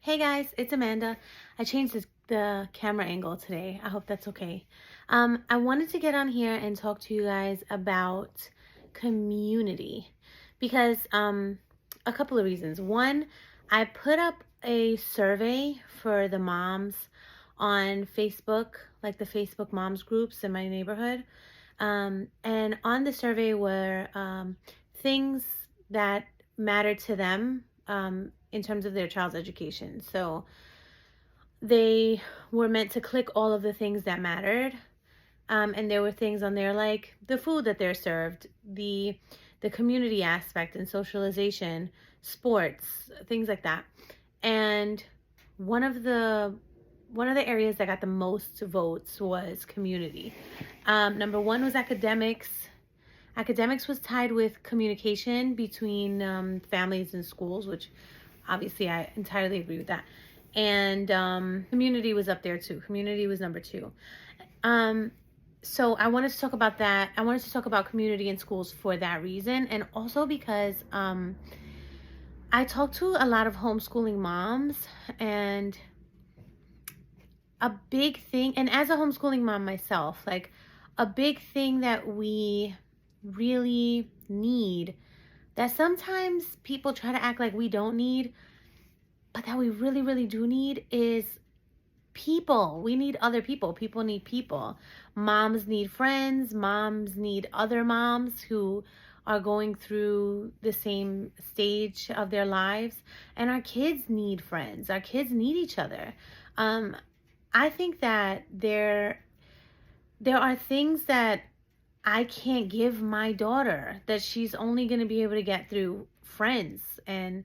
Hey guys, it's Amanda. I changed the camera angle today. I hope that's okay. I wanted to get on here and talk to you guys about community because a couple of reasons. One, I put up a survey for the moms on Facebook, like the Facebook moms groups in my neighborhood. And on the survey were things that matter to them in terms of their child's education. So they were meant to click all of the things that mattered. And there were things on there like the food that they're served, the community aspect and socialization, sports, things like that. And one of the one of the areas that got the most votes was community. Number one was academics. Academics was tied with communication between families and schools, which obviously I entirely agree with that. And community was up there too. Community was number two. So I wanted to talk about that. I wanted to talk about community in schools for that reason, and also because I talk to a lot of homeschooling moms, and a big thing, and as a homeschooling mom myself, like a big thing that we really need, that sometimes people try to act like we don't need, but that we really, really do need, is people. We need other people. People need people. Moms need friends. Moms need other moms who are going through the same stage of their lives. And our kids need friends. Our kids need each other. I think that there are things that I can't give my daughter that she's only going to be able to get through friends and,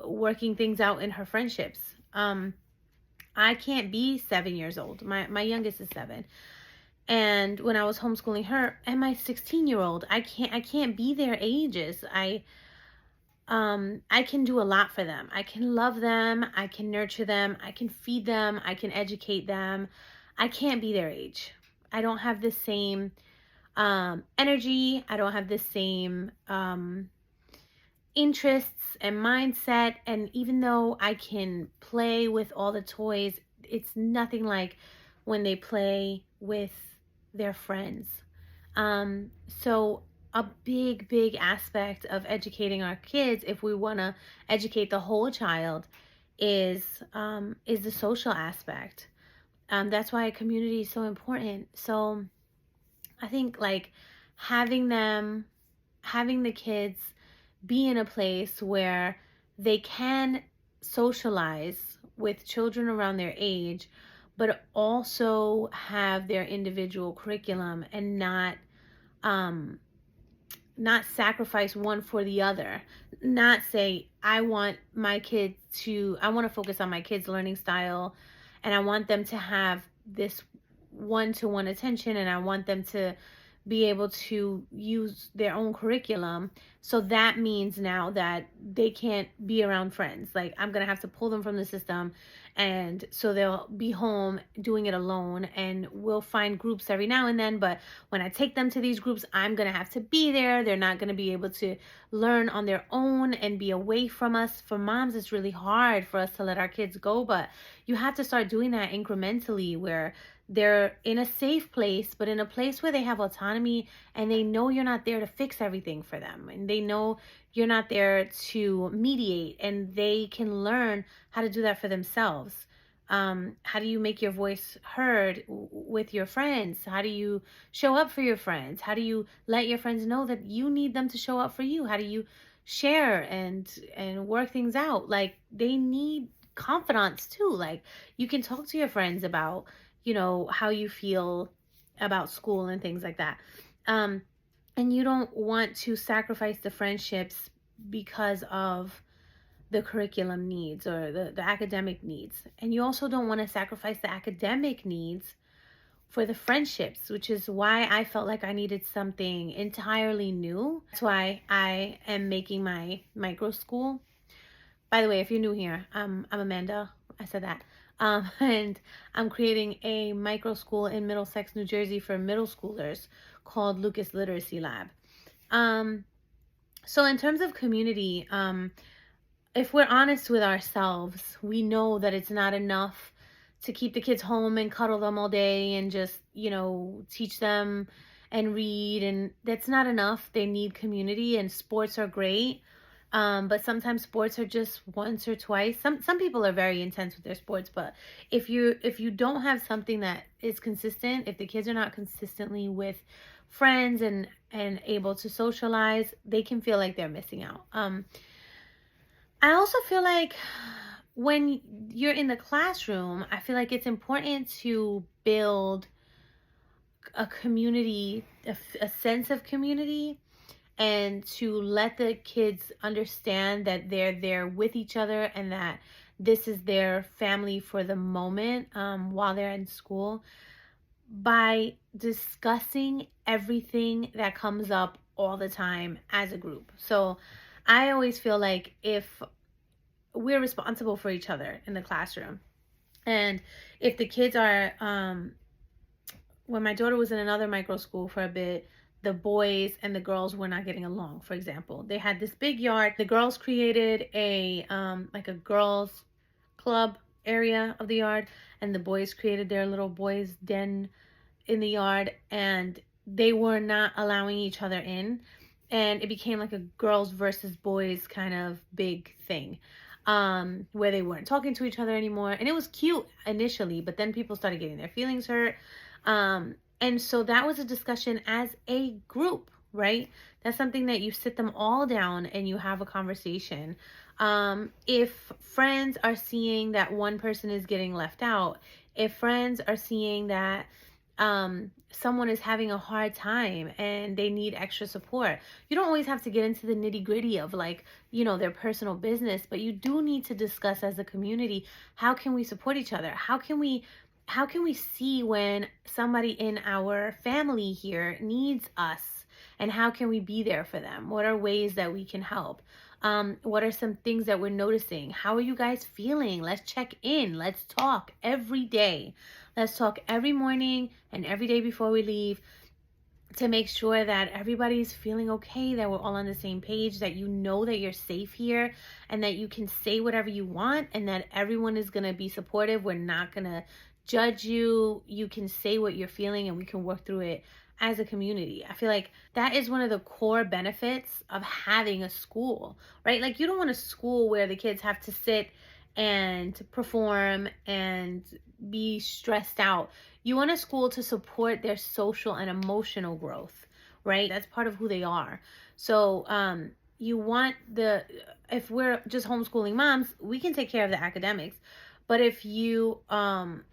working things out in her friendships. I can't be 7 years old. My youngest is 7. And when I was homeschooling her and my 16-year-old, I can't be their ages. I can do a lot for them. I can love them, I can nurture them, I can feed them, I can educate them. I can't be their age. I don't have the same energy. I don't have the same interests and mindset. And even though I can play with all the toys, it's nothing like when they play with their friends. So a big aspect of educating our kids, if we want to educate the whole child, is the social aspect. That's why community is so important. So I think like having the kids be in a place where they can socialize with children around their age, but also have their individual curriculum and not sacrifice one for the other. Not say, I want to focus on my kids' learning style, and I want them to have this one-to-one attention, and I want them to be able to use their own curriculum. So that means now that they can't be around friends. Like, I'm going to have to pull them from the system. And so they'll be home doing it alone, and we'll find groups every now and then. But when I take them to these groups, I'm going to have to be there. They're not going to be able to learn on their own and be away from us. For moms, it's really hard for us to let our kids go, but you have to start doing that incrementally, where they're in a safe place, but in a place where they have autonomy, and they know you're not there to fix everything for them, and they know you're not there to mediate, and they can learn how to do that for themselves. How do you make your voice heard with your friends? How do you show up for your friends? How do you let your friends know that you need them to show up for you? How do you share and work things out? Like, they need confidants too. Like, you can talk to your friends about how you feel about school and things like that. And you don't want to sacrifice the friendships because of the curriculum needs or the academic needs. And you also don't want to sacrifice the academic needs for the friendships, which is why I felt like I needed something entirely new. That's why I am making my micro school. By the way, if you're new here, I'm Amanda. I said that. And I'm creating a micro school in Middlesex, New Jersey for middle schoolers called Lucas Literacy Lab. So in terms of community, if we're honest with ourselves, we know that it's not enough to keep the kids home and cuddle them all day and just, teach them and read. And that's not enough. They need community, and sports are great. But sometimes sports are just once or twice. Some people are very intense with their sports, but if you don't have something that is consistent, if the kids are not consistently with friends and able to socialize, they can feel like they're missing out. I also feel like when you're in the classroom, I feel like it's important to build a community, a sense of community, and to let the kids understand that they're there with each other and that this is their family for the moment, while they're in school, by discussing everything that comes up all the time as a group. So I always feel like if we're responsible for each other in the classroom, and if the kids are, when my daughter was in another micro school for a bit, the boys and the girls were not getting along. For example, they had this big yard. The girls created a like a girls club area of the yard, and the boys created their little boys den in the yard, and they were not allowing each other in, and it became like a girls versus boys kind of big thing, where they weren't talking to each other anymore. And it was cute initially, but then people started getting their feelings hurt. And so that was a discussion as a group, right? That's something that you sit them all down and you have a conversation. If friends are seeing that one person is getting left out, if friends are seeing that someone is having a hard time and they need extra support, you don't always have to get into the nitty-gritty of like, their personal business, but you do need to discuss as a community, how can we support each other? How can we see when somebody in our family here needs us, and how can we be there for them? What are ways that we can help? What are some things that we're noticing? How are you guys feeling? Let's check in. Let's talk every day. Let's talk every morning and every day before we leave, to make sure that everybody's feeling okay, that we're all on the same page, that you know that you're safe here, and that you can say whatever you want, and that everyone is going to be supportive. We're not going to judge you. You can say what you're feeling, and we can work through it as a community. I feel like that is one of the core benefits of having a school, right? Like, you don't want a school where the kids have to sit and perform and be stressed out. You want a school to support their social and emotional growth, right? That's part of who they are. So you want if we're just homeschooling moms, we can take care of the academics. But if you want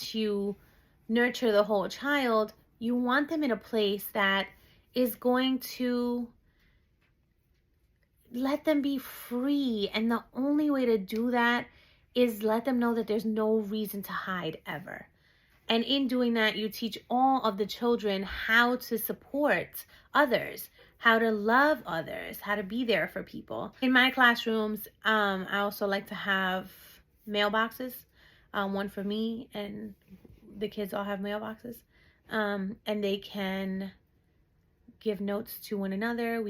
to nurture the whole child, you want them in a place that is going to let them be free. And the only way to do that is let them know that there's no reason to hide ever. And in doing that, you teach all of the children how to support others, how to love others, how to be there for people. In my classrooms, I also like to have mailboxes, one for me, and the kids all have mailboxes, and they can give notes to one another.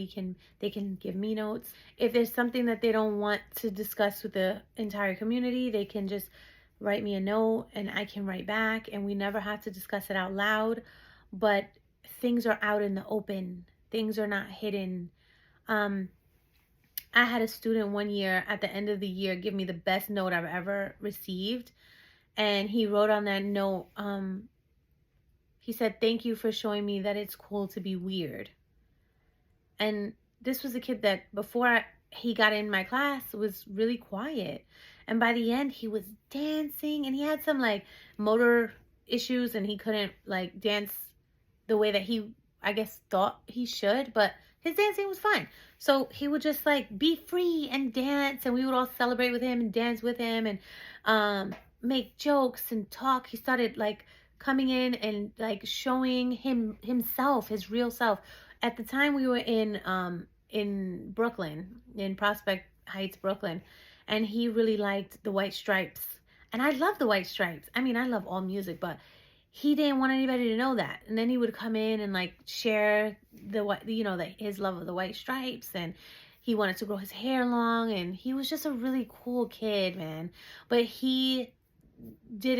They can give me notes. If there's something that they don't want to discuss with the entire community, they can just write me a note and I can write back, and we never have to discuss it out loud, but things are out in the open. Things are not hidden. I had a student one year at the end of the year give me the best note I've ever received, and he wrote on that note, he said, "Thank you for showing me that it's cool to be weird." And this was a kid that before he got in my class was really quiet. And by the end, he was dancing, and he had some like motor issues and he couldn't like dance the way that he, I guess, thought he should, but his dancing was fine. So he would just like be free and dance, and we would all celebrate with him and dance with him and make jokes and talk. He started like coming in and like showing himself, his real self. At the time we were in Brooklyn, in Prospect Heights, Brooklyn, and he really liked the White Stripes. And I love the White Stripes. I mean, I love all music, but he didn't want anybody to know that. And then he would come in and like share his love of the White Stripes, and he wanted to grow his hair long, and he was just a really cool kid, man. But he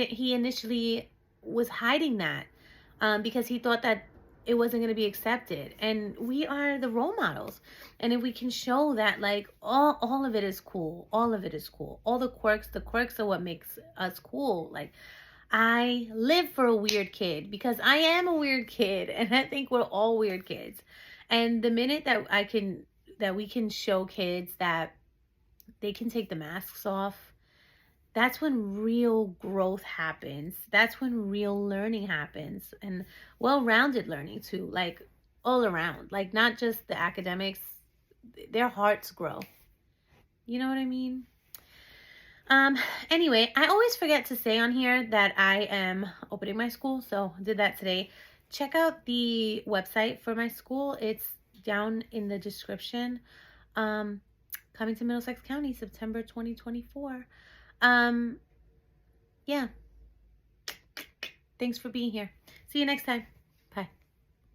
initially was hiding that because he thought that it wasn't going to be accepted. And we are the role models. And if we can show that, like, all of it is cool, all of it is cool, all the quirks are what makes us cool. Like, I live for a weird kid because I am a weird kid, and I think we're all weird kids. And the minute that we can show kids that they can take the masks off, that's when real growth happens. That's when real learning happens, and well-rounded learning too, like all around, like not just the academics, their hearts grow. You know what I mean? Um, anyway, I always forget to say on here that I am opening my school, so I did that today. Check out the website for my school. It's down in the description. Um, Coming to Middlesex County, September 2024. Yeah. Thanks for being here. See you next time.